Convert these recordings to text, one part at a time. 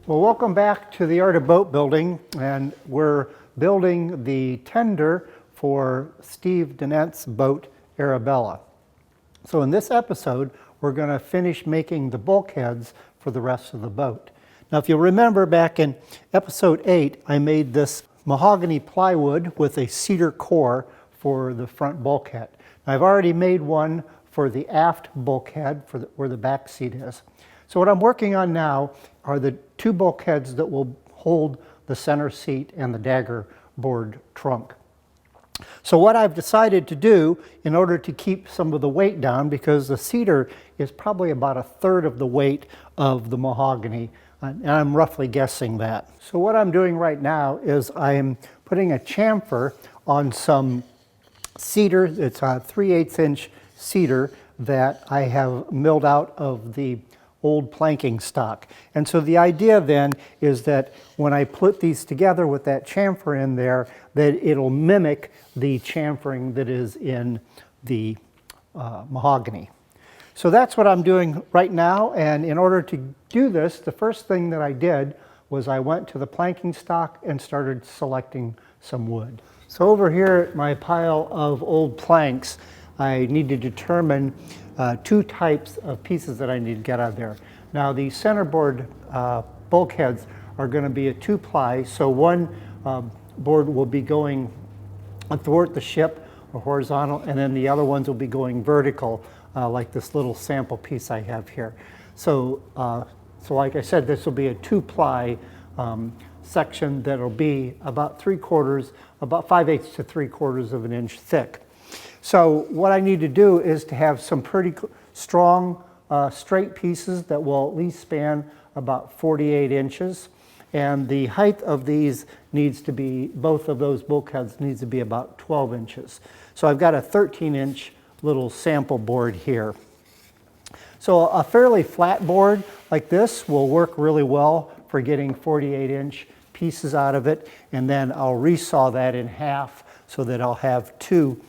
Well, welcome back to the Art of Boat Building, and we're building the tender for Steve Denette's boat, Arabella. So in this episode, we're going to finish making the bulkheads for the rest of the boat. Now, if you'll remember back in episode 8, I made this mahogany plywood with a cedar core for the front bulkhead. I've already made one for the aft bulkhead for where the back seat is. So what I'm working on now are the two bulkheads that will hold the center seat and the dagger board trunk. So what I've decided to do in order to keep some of the weight down, because the cedar is probably about 1/3 of the weight of the mahogany, and I'm roughly guessing that. So what I'm doing right now is I'm putting a chamfer on some cedar. It's a 3/8 inch cedar that I have milled out of the old planking stock. And so the idea then is that when I put these together with that chamfer in there, that it'll mimic the chamfering that is in the mahogany. So that's what I'm doing right now, and in order to do this, the first thing that I did was I went to the planking stock and started selecting some wood. So over here at my pile of old planks, I need to determine two types of pieces that I need to get out of there. Now the centerboard bulkheads are going to be a 2-ply, so one board will be going athwart the ship or horizontal, and then the other ones will be going vertical, like this little sample piece I have here. So, like I said, this will be a 2-ply section that'll be about 3/4, about 5/8 to 3/4 of an inch thick. So what I need to do is to have some pretty strong straight pieces that will at least span about 48 inches. And the height of these needs to be, both of those bulkheads needs to be about 12 inches. So I've got a 13-inch little sample board here. So a fairly flat board like this will work really well for getting 48-inch pieces out of it. And then I'll resaw that in half so that I'll have two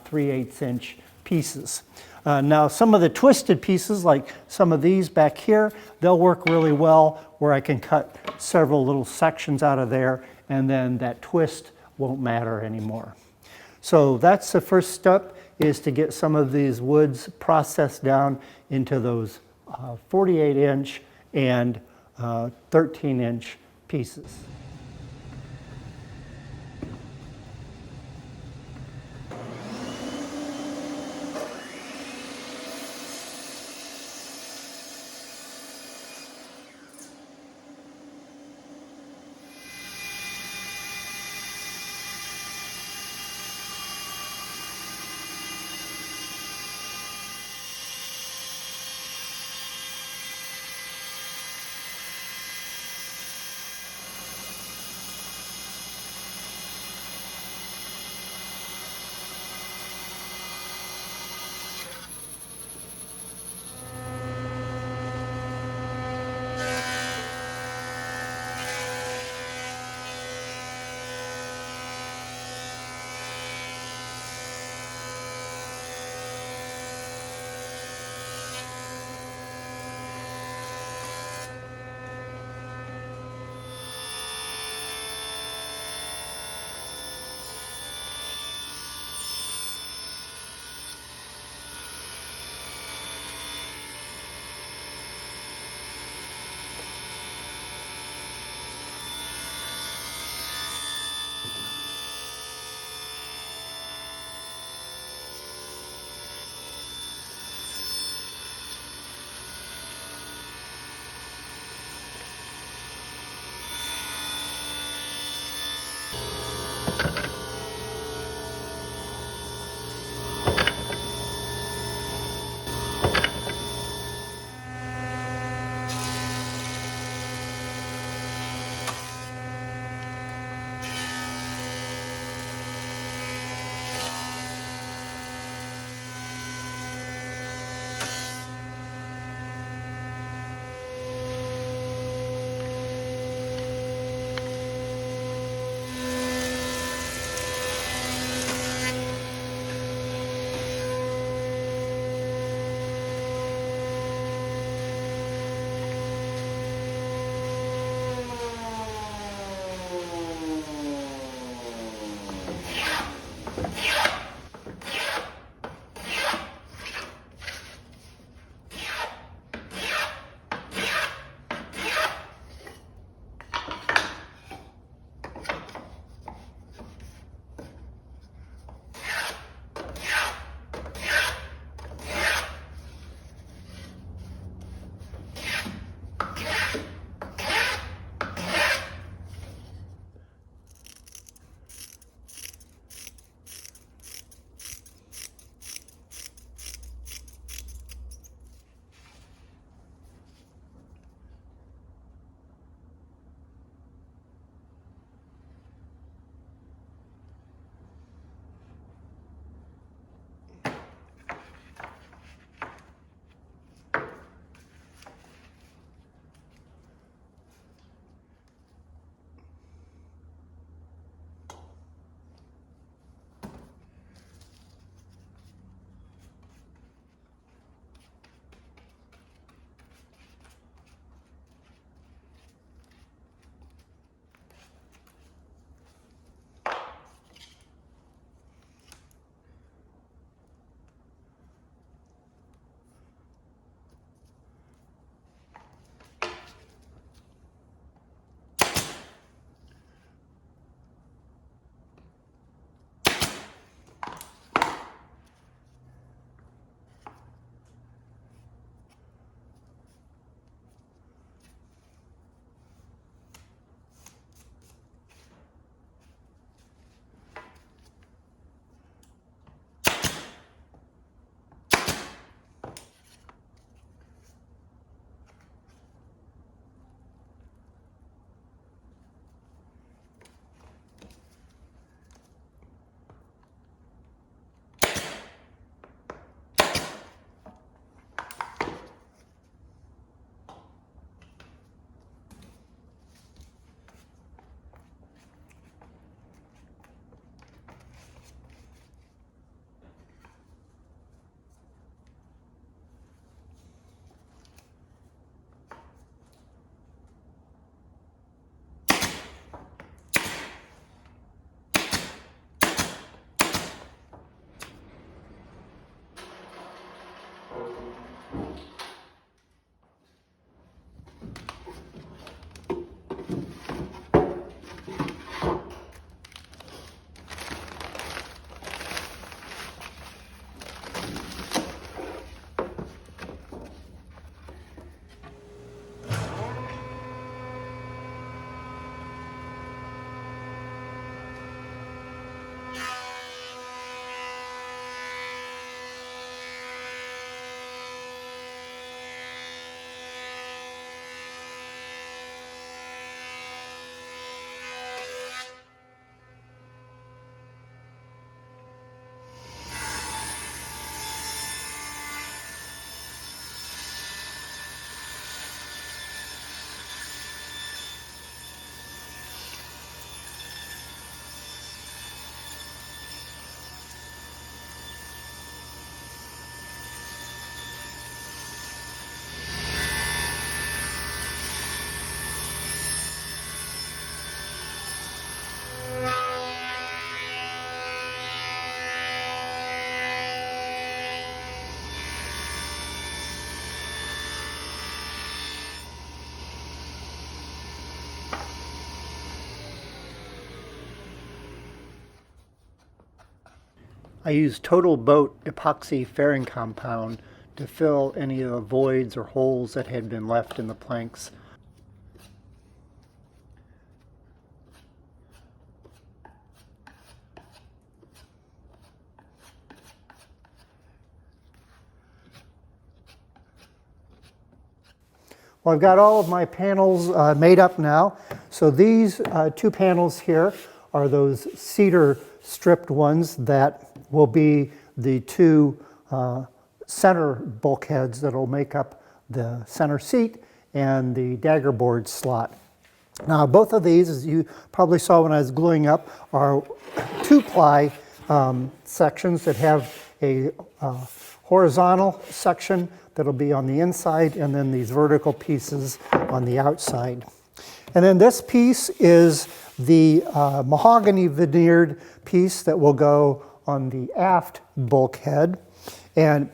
3/8 inch pieces. Now some of the twisted pieces, like some of these back here, they'll work really well where I can cut several little sections out of there, and then that twist won't matter anymore. So that's the first step, is to get some of these woods processed down into those 48-inch and 13-inch pieces. I used Total Boat epoxy fairing compound to fill any of the voids or holes that had been left in the planks. Well, I've got all of my panels made up now. So these two panels here are those cedar stripped ones that will be the two center bulkheads that will make up the center seat and the dagger board slot. Now both of these, as you probably saw when I was gluing up, are 2-ply sections that have a horizontal section that'll be on the inside, and then these vertical pieces on the outside. And then this piece is the mahogany veneered piece that will go on the aft bulkhead. And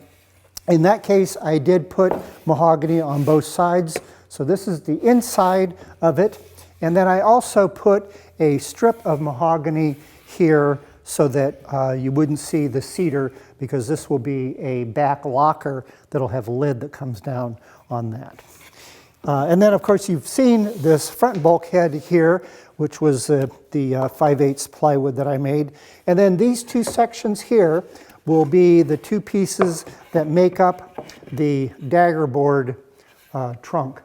in that case, I did put mahogany on both sides. So this is the inside of it. And then I also put a strip of mahogany here so that you wouldn't see the cedar, because this will be a back locker that'll have a lid that comes down on that. And then, of course, you've seen this front bulkhead here, which was the 5/8 plywood that I made. And then these two sections here will be the two pieces that make up the dagger board trunk.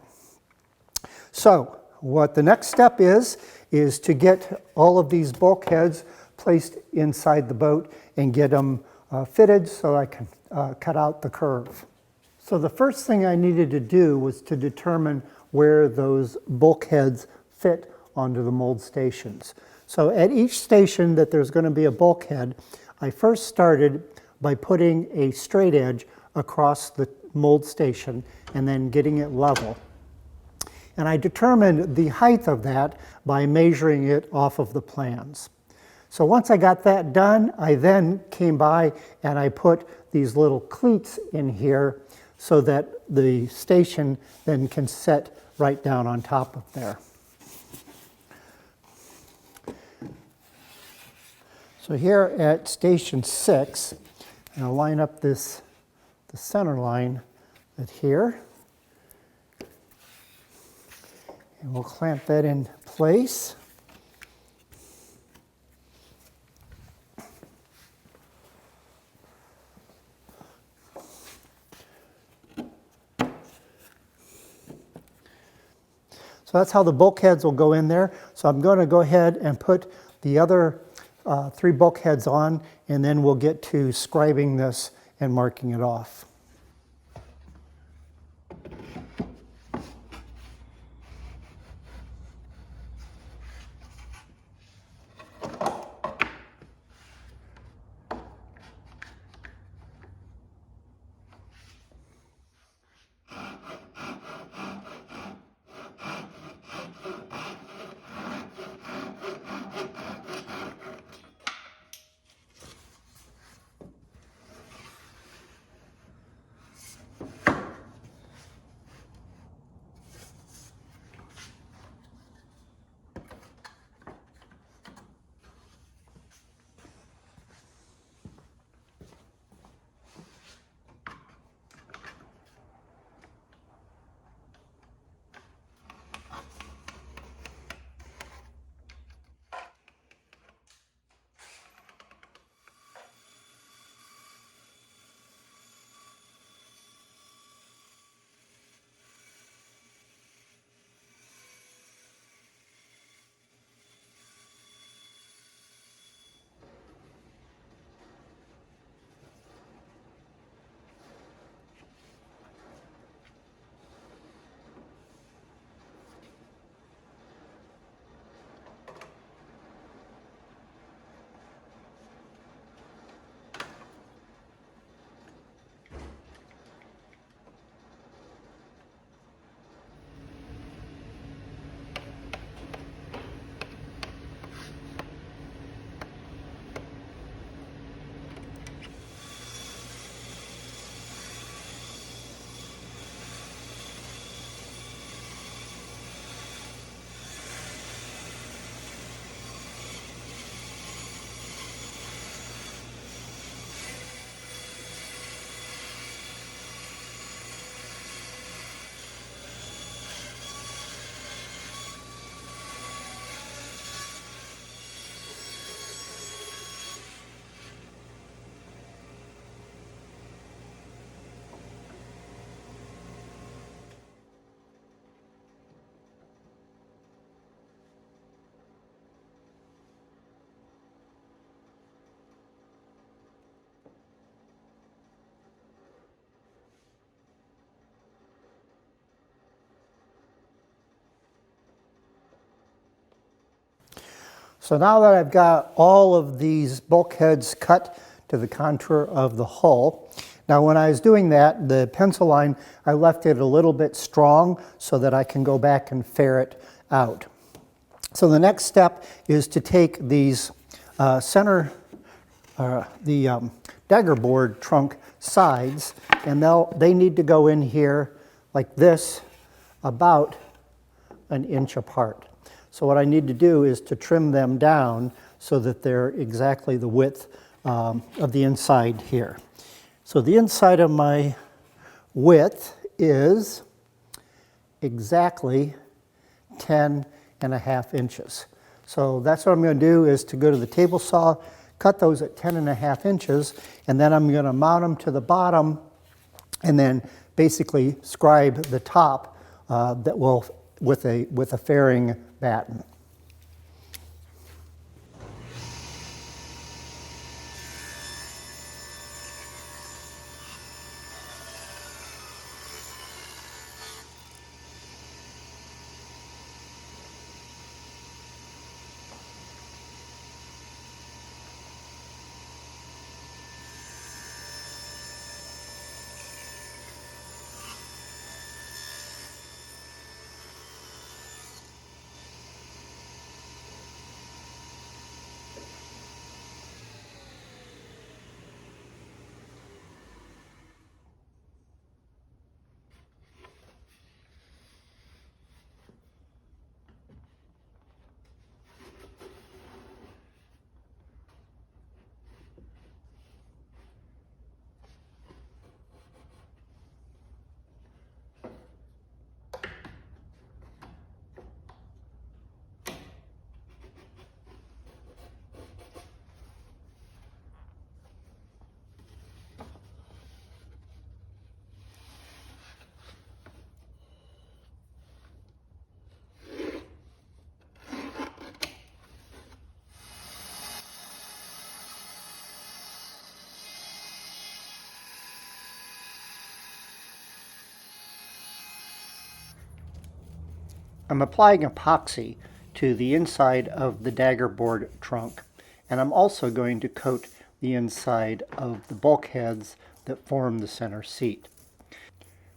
So what the next step is to get all of these bulkheads placed inside the boat and get them fitted so I can cut out the curve. So the first thing I needed to do was to determine where those bulkheads fit onto the mold stations. So at each station that there's going to be a bulkhead, I first started by putting a straight edge across the mold station and then getting it level. And I determined the height of that by measuring it off of the plans. So once I got that done, I then came by and I put these little cleats in here so that the station then can set right down on top of there. So here at station 6, I'll line up the center line at here. And we'll clamp that in place. So that's how the bulkheads will go in there. So I'm going to go ahead and put the other 3 bulkheads on, and then we'll get to scribing this and marking it off. So now that I've got all of these bulkheads cut to the contour of the hull, now when I was doing that, the pencil line, I left it a little bit strong so that I can go back and ferret out. So the next step is to take these dagger board trunk sides, and they need to go in here like this, about an inch apart. So what I need to do is to trim them down so that they're exactly the width of the inside here. So the inside of my width is exactly 10.5 inches. So that's what I'm going to do, is to go to the table saw, cut those at 10.5 inches, and then I'm going to mount them to the bottom and then basically scribe the top that will with a fairing batten. I'm applying epoxy to the inside of the dagger board trunk, and I'm also going to coat the inside of the bulkheads that form the center seat.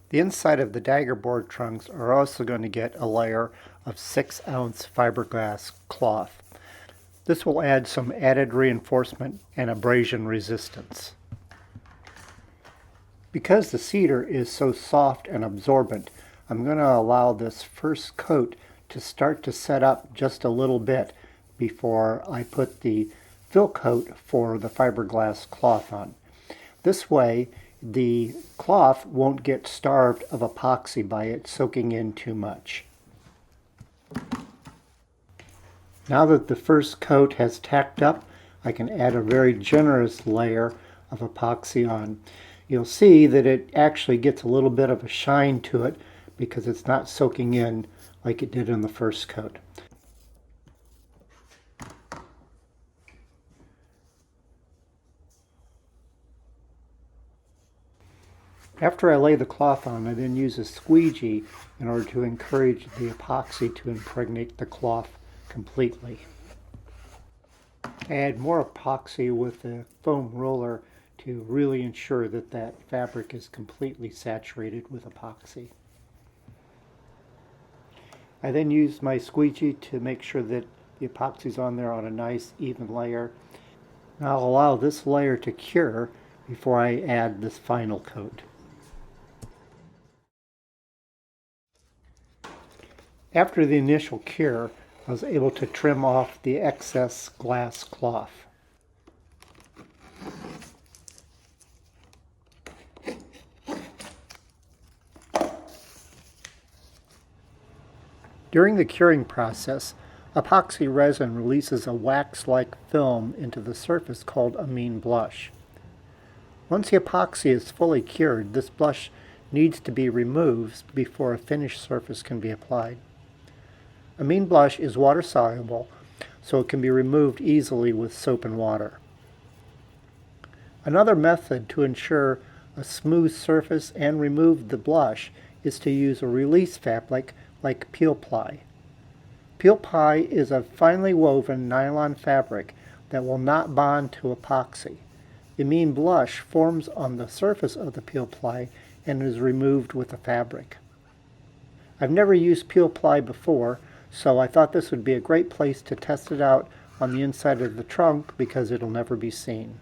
The inside of the dagger board trunks are also going to get a layer of 6-ounce fiberglass cloth. This will add some added reinforcement and abrasion resistance. Because the cedar is so soft and absorbent, I'm going to allow this first coat to start to set up just a little bit before I put the fill coat for the fiberglass cloth on. This way, the cloth won't get starved of epoxy by it soaking in too much. Now that the first coat has tacked up, I can add a very generous layer of epoxy on. You'll see that it actually gets a little bit of a shine to it because it's not soaking in like it did in the first coat. After I lay the cloth on, I then use a squeegee in order to encourage the epoxy to impregnate the cloth completely. I add more epoxy with a foam roller to really ensure that that fabric is completely saturated with epoxy. I then use my squeegee to make sure that the epoxy's on there on a nice even layer. And I'll allow this layer to cure before I add this final coat. After the initial cure, I was able to trim off the excess glass cloth. During the curing process, epoxy resin releases a wax-like film into the surface called amine blush. Once the epoxy is fully cured, this blush needs to be removed before a finished surface can be applied. Amine blush is water-soluble, so it can be removed easily with soap and water. Another method to ensure a smooth surface and remove the blush is to use a release fabric like Peel Ply. Peel Ply is a finely woven nylon fabric that will not bond to epoxy. The mean blush forms on the surface of the Peel Ply and is removed with the fabric. I've never used Peel Ply before, so I thought this would be a great place to test it out on the inside of the trunk because it'll never be seen.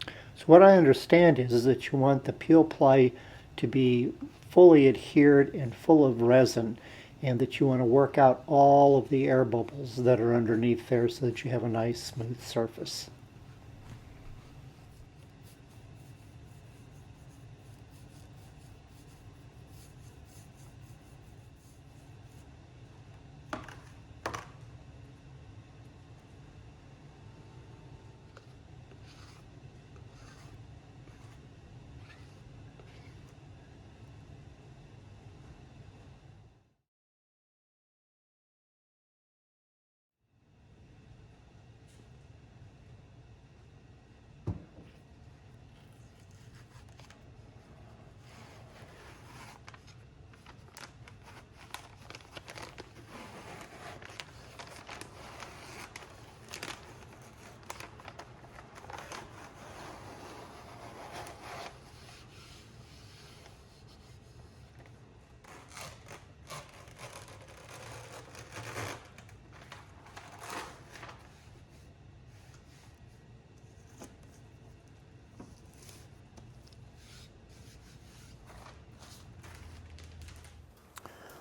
So what I understand is that you want the Peel Ply to be fully adhered and full of resin, and that you want to work out all of the air bubbles that are underneath there so that you have a nice smooth surface.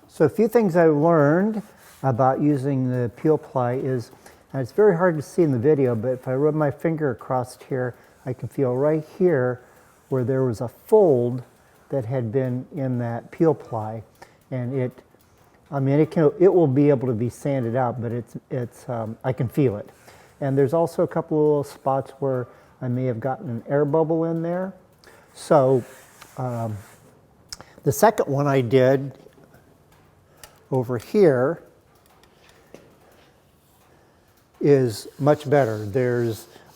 So a few things I've learned about using the Peel Ply is, and it's very hard to see in the video, but if I rub my finger across here, I can feel right here where there was a fold that had been in that Peel Ply, and it will be able to be sanded out, but I can feel it. And there's also a couple of little spots where I may have gotten an air bubble in there. So the second one I did over here is much better.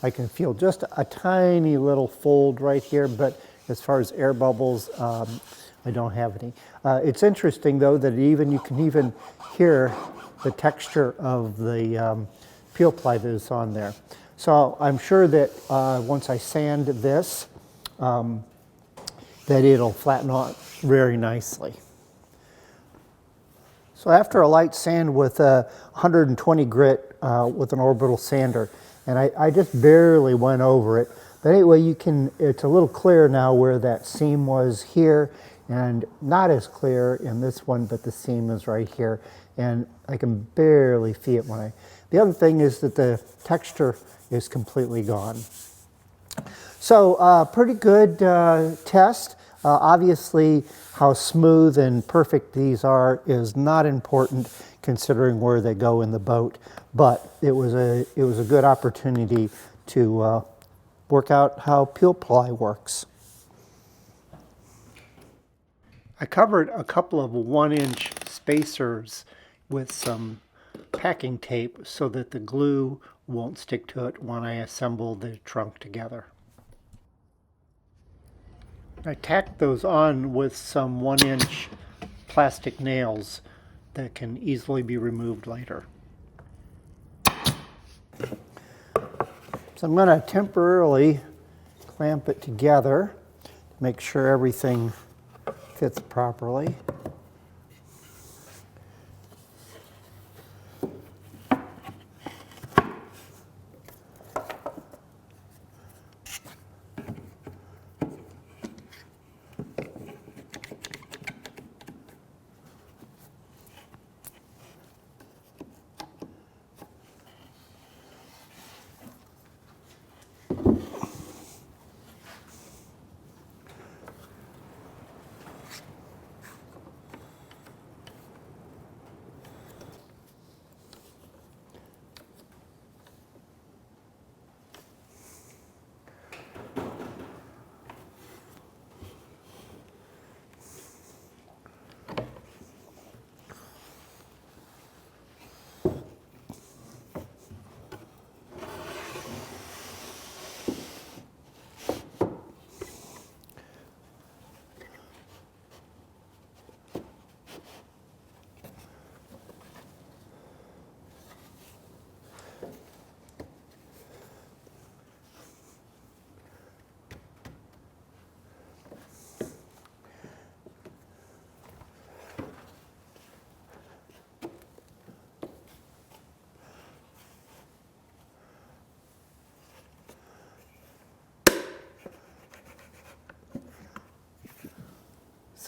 I can feel just a tiny little fold right here, but as far as air bubbles, I don't have any. It's interesting though that you can even hear the texture of the Peel Ply that is on there. So I'm sure that once I sand this, that it'll flatten out very nicely. So after a light sand with a 120 grit with an orbital sander, and I just barely went over it, but anyway, it's a little clear now where that seam was here, and not as clear in this one, but the seam is right here, and I can barely see it the other thing is that the texture is completely gone. So pretty good test. Obviously, how smooth and perfect these are is not important considering where they go in the boat, but it was a good opportunity to work out how Peel Ply works. I covered a couple of 1-inch spacers with some packing tape so that the glue won't stick to it when I assemble the trunk together. I tacked those on with some 1-inch plastic nails that can easily be removed later. So I'm going to temporarily clamp it together to make sure everything fits properly.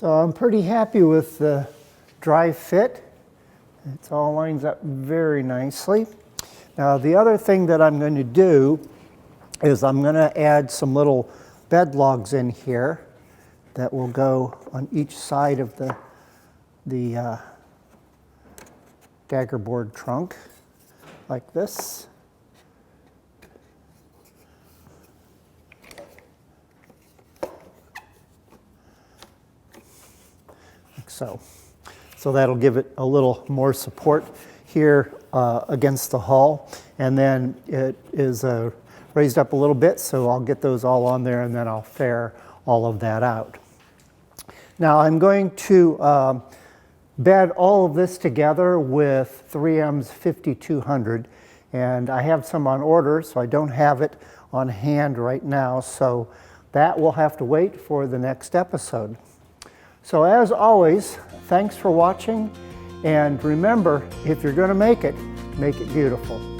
So I'm pretty happy with the dry fit. It all lines up very nicely. Now the other thing that I'm going to do is I'm going to add some little bed logs in here that will go on each side of the daggerboard trunk, like this. Like so. So that'll give it a little more support here against the hull. And then it is raised up a little bit, so I'll get those all on there and then I'll fair all of that out. Now I'm going to bed all of this together with 3M's 5200, and I have some on order, so I don't have it on hand right now, so that will have to wait for the next episode. So as always, thanks for watching, and remember, if you're going to make it beautiful.